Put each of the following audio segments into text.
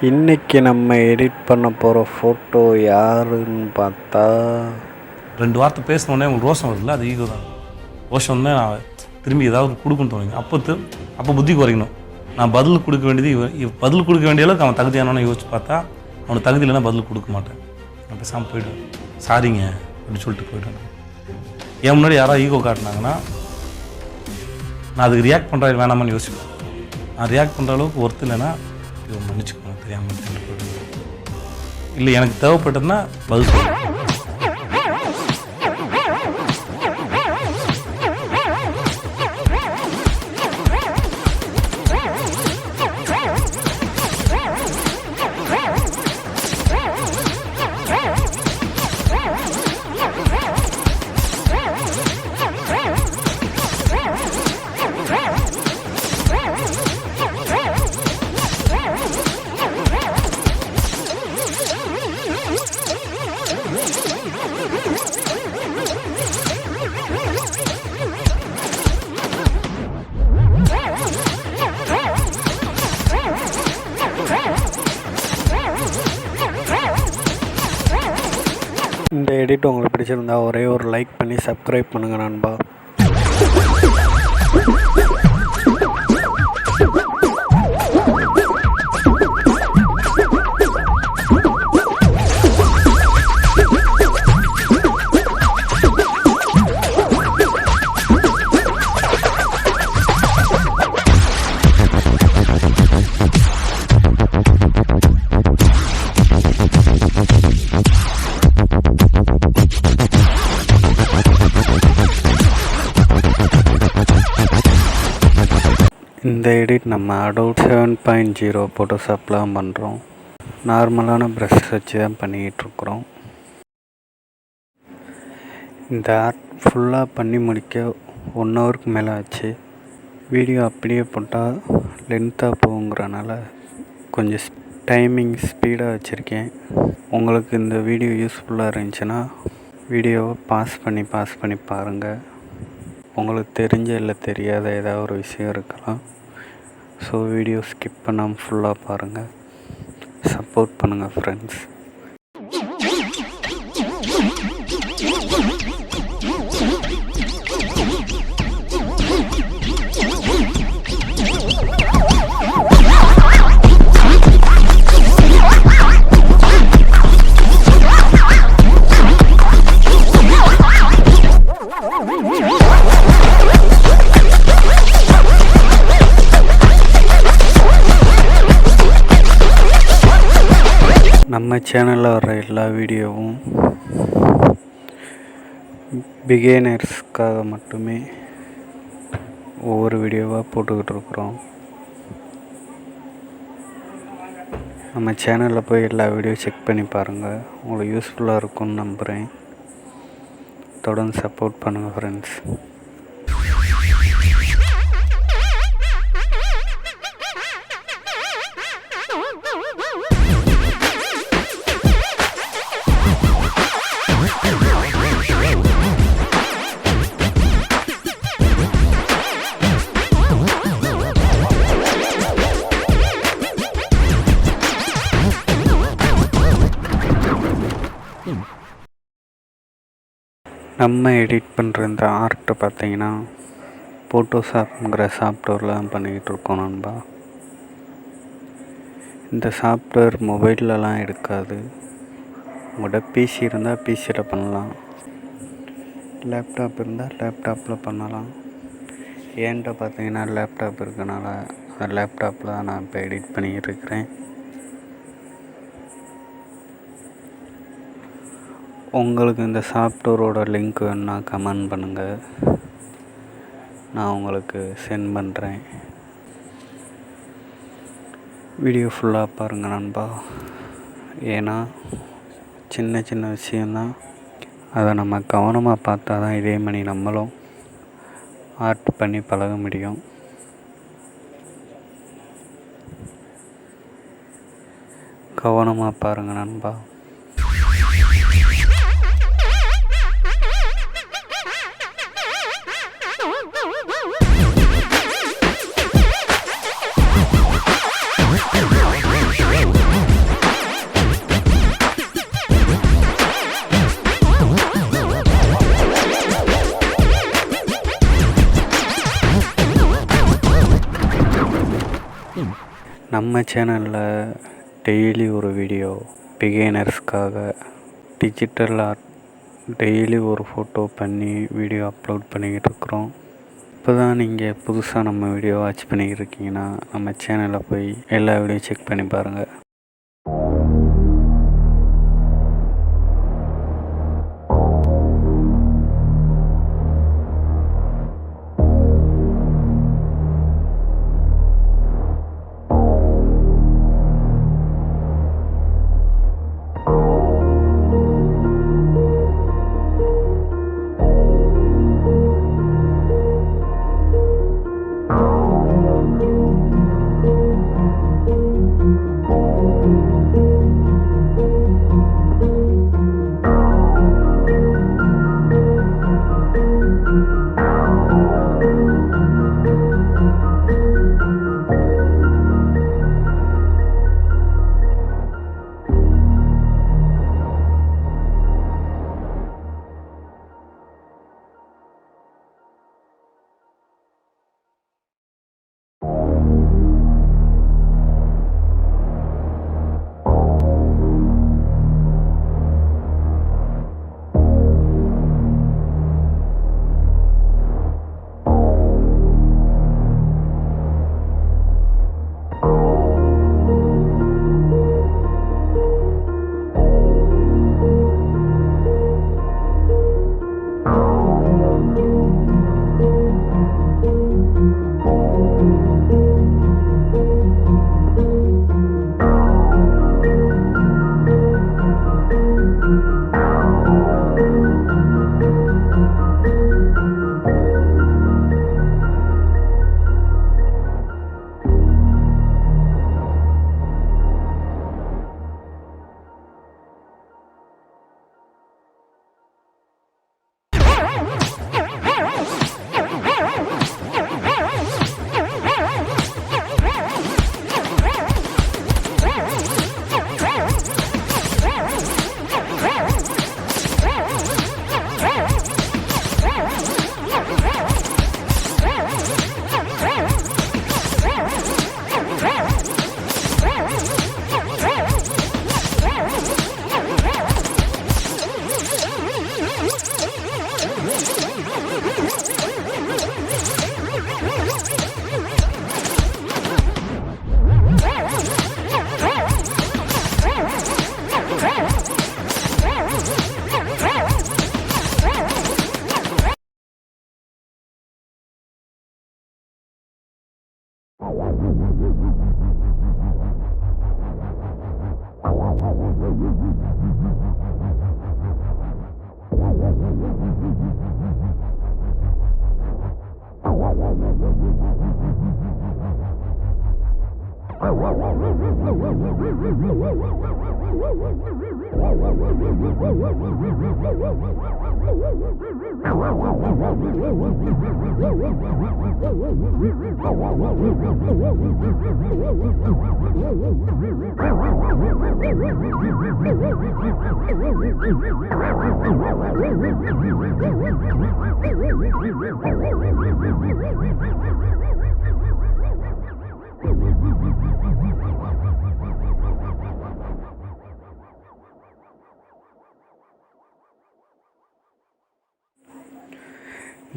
இன்றைக்கி நம்ம எடிட் பண்ண போகிற ஃபோட்டோ யாருன்னு பார்த்தா, 2 வார்த்தை பேசினோடனே உங்களுக்கு ரோஷம் வருதுல்ல, அது ஈகோ தான். ரோஷம்னே நான் திரும்பி ஏதாவது கொடுக்கணும்னு தோணுங்க. அப்போ புத்தி குறைக்கணும். நான் பதில் கொடுக்க வேண்டியது பதில் கொடுக்க வேண்டிய அளவுக்கு அவன் தகுதியானவனை யோசிச்சு பார்த்தா, அவனுக்கு தகுதி இல்லைன்னா பதில் கொடுக்க மாட்டேன். நான் பேசாமல் போய்டுவேன். சாரிங்க அப்படின்னு சொல்லிட்டு போய்டுவேன். என் முன்னாடி யாராவது ஈகோ காட்டினாங்கன்னா நான் அதுக்கு ரியாக்ட் பண்ணுறது வேணாமான்னு யோசிப்பேன். நான் ரியாக்ட் பண்ணுற அளவுக்கு ஒர்த்து இல்லைன்னா இது மன்னிச்சுக்கோங்க தெரியாமல் போய்டுவேன். இல்லை எனக்கு தேவைப்பட்டதுன்னா பதில் சொல்லுவேன். இந்த எடிட் உங்களுக்கு பிடிச்சிருந்தா ஒரே ஒரு லைக் பண்ணி சப்ஸ்கிரைப் பண்ணுங்கள் நண்பா. இந்த எடிட் நம்ம அடோட் 7.0 ஃபோட்டோஷாப்லாம் பண்ணுறோம். நார்மலான ப்ரஷ் வச்சு தான் பண்ணிக்கிட்டுருக்குறோம். இந்த ஆர்ட் ஃபுல்லாக பண்ணி முடிக்க 1 ஹவருக்கு மேலே ஆச்சு. வீடியோ அப்படியே போட்டால் லென்த்தாக போகுங்கிறனால கொஞ்சம் டைமிங் ஸ்பீடாக வச்சுருக்கேன். உங்களுக்கு இந்த வீடியோ யூஸ்ஃபுல்லாக இருந்துச்சுன்னா வீடியோவை பாஸ் பண்ணி பாருங்கள். உங்களுக்கு தெரிஞ்ச இல்லை தெரியாத ஏதாவது ஒரு விஷயம் இருக்கலாம். ஸோ வீடியோ ஸ்கிப் பண்ணாமல் ஃபுல்லாக பாருங்கள். சப்போர்ட் பண்ணுங்கள் ஃப்ரெண்ட்ஸ். நம்ம சேனலில் வர எல்லா வீடியோவும் பிகினர்ஸ்க்காக மட்டுமே ஒவ்வொரு வீடியோவாக போட்டுக்கிட்டு இருக்கிறோம். நம்ம சேனலில் போய் எல்லா வீடியோ செக் பண்ணி பாருங்கள். உங்களுக்கு யூஸ்ஃபுல்லாக இருக்கும்னு நம்புகிறேன். தொடர்ந்து சப்போர்ட் பண்ணுங்கள் ஃப்ரெண்ட்ஸ். நம்ம எடிட் பண்ணுற இந்த ஆர்ட்டை பார்த்தீங்கன்னா ஃபோட்டோஷாப்ங்கிற சாஃப்ட்வேரில் தான் பண்ணிக்கிட்டு இருக்கோம் நண்பா. இந்த சாஃப்ட்வேர் மொபைல்லலாம் எடுக்காது. உங்கள்கிட்ட பிசி இருந்தால் பிசியில் பண்ணலாம், லேப்டாப் இருந்தால் லேப்டாப்பில் பண்ணலாம். ஏன்ட்ட பார்த்தீங்கன்னா லேப்டாப் இருக்கனால அந்த லேப்டாப்பில் தான் நான் இப்போ எடிட் பண்ணிக்கிட்டு இருக்கிறேன். உங்களுக்கு இந்த சாஃப்ட்வேரோட லிங்க் வேணுன்னா கமெண்ட் பண்ணுங்கள், நான் உங்களுக்கு சென்ட் பண்ணுறேன். வீடியோ ஃபுல்லாக பாருங்கள் நண்பா. ஏன்னா சின்ன சின்ன விஷயந்தான், அதை நம்ம கவனமாக பார்த்தா தான் இதே மாதிரி நம்மளும் ஆர்ட் பண்ணி பழக முடியும். கவனமாக பாருங்கள் நண்பா. Wow. நம்ம சேனலில் டெய்லி ஒரு வீடியோ பிகினர்ஸ்க்காக டிஜிட்டல் ஆர்ட் டெய்லி ஒரு ஃபோட்டோ பண்ணி வீடியோ அப்லோட் பண்ணிக்கிட்டு இருக்கிறோம். இப்போ தான் நீங்கள் புதுசாக நம்ம வீடியோ வாட்ச் பண்ணிக்கிட்டு இருக்கீங்கன்னா நம்ம சேனலில் போய் எல்லா வீடியோ செக் பண்ணி பாருங்கள்.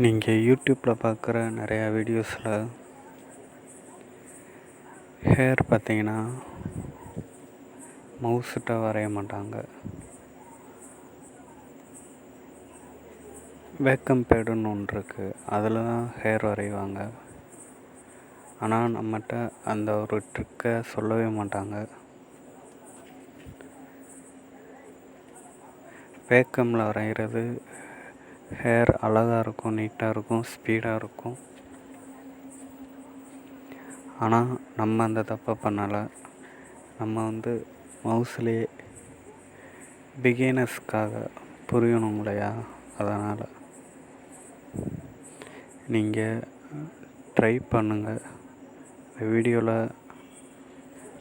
நீங்கள் யூடியூப்பில் பார்க்குற நிறையா வீடியோஸில் ஹேர் பார்த்தீங்கன்னா மவுஸ்கிட்ட வரைய மாட்டாங்க, வேக்கம் பேடுன்னு ஒன்று இருக்குது, அதில் தான் ஹேர் வரைவாங்க. ஆனால் நம்மகிட்ட அந்த ஒரு ட்ரிக்கை சொல்லவே மாட்டாங்க. வேக்கமில் வரைகிறது ஹேர் அழகாக இருக்கும், நீட்டாக இருக்கும், ஸ்பீடாக இருக்கும். ஆனால் நம்ம அந்த தப்பை பண்ணலை. நம்ம மவுஸ்லேயே பிகினர்ஸ்க்காக புரியணும் இல்லையா, அதனால் நீங்கள் ட்ரை பண்ணுங்கள். வீடியோவில்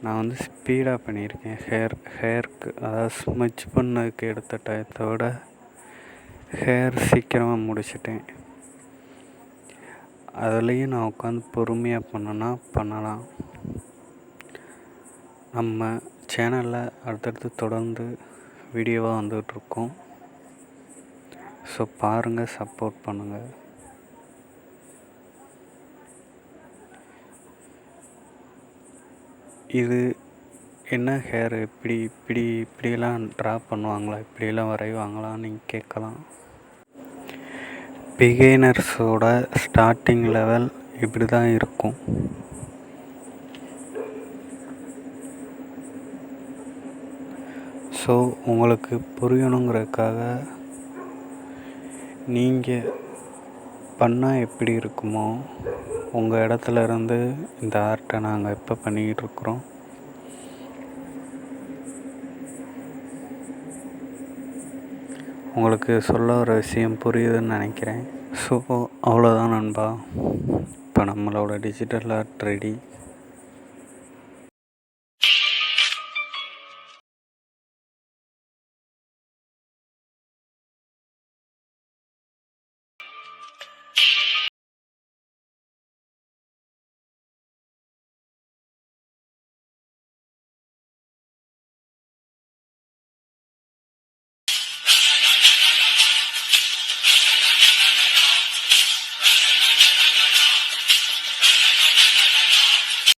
நான் ஸ்பீடாக பண்ணியிருக்கேன். ஹேருக்கு அதாவது ஸ்மெச் பண்ணதுக்கு எடுத்த டயத்தை விட ஹேர் சீக்கிரமாக முடிச்சிட்டேன். அதுலேயும் நான் உட்காந்து பொறுமையாக பண்ணலாம். நம்ம சேனலில் அடுத்தடுத்து தொடர்ந்து வீடியோவாக வந்துகிட்ருக்கோம். ஸோ பாருங்கள், சப்போர்ட் பண்ணுங்கள். இது என்ன ஹேர், இப்படியெல்லாம் ட்ரா பண்ணுவாங்களா, இப்படியெல்லாம் வரைவாங்களான்னு நீங்கள் கேட்கலாம். பிகினர்ஸோட ஸ்டார்டிங் லெவல் இப்படி தான் இருக்கும். ஸோ உங்களுக்கு புரியணுங்கிறதுக்காக நீங்கள் பண்ணால் எப்படி இருக்குமோ உங்கள் இடத்துல இருந்து இந்த ஆர்ட்டை நாங்கள் இப்போ பண்ணிக்கிட்டு இருக்கிறோம். உங்களுக்கு சொல்ல ஒரு விஷயம் புரியுதுன்னு நினைக்கிறேன். ஸோ அவ்வளோதான் நண்பா. இப்போ நம்மளோட டிஜிட்டல் ஆர்ட் ரெடி.